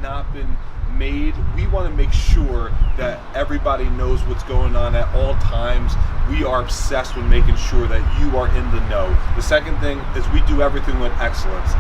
not been made. We want to make sure that everybody knows what's going on at all times. We are obsessed with making sure that you are in the know. The second thing is we do everything with excellence.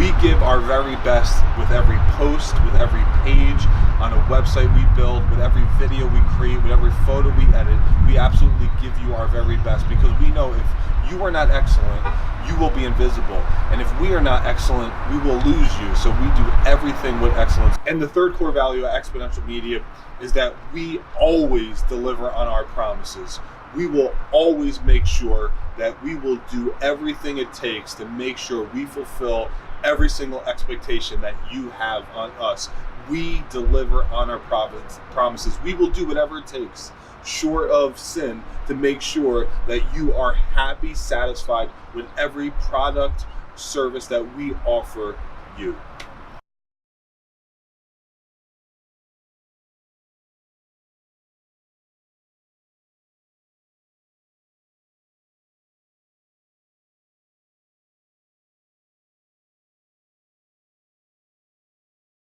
We give our very best with every post, with every page on a website we build, with every video we create, with every photo we edit. We absolutely give you our very best because we know if you are not excellent, you will be invisible. And if we are not excellent, we will lose you. So we do everything with excellence. And the third core value at Exponential Media is that we always deliver on our promises. We will always make sure that we will do everything it takes to make sure we fulfill every single expectation that you have on us. We deliver on our promises. We will do whatever it takes, short of sin, to make sure that you are happy, satisfied with every product, service that we offer you.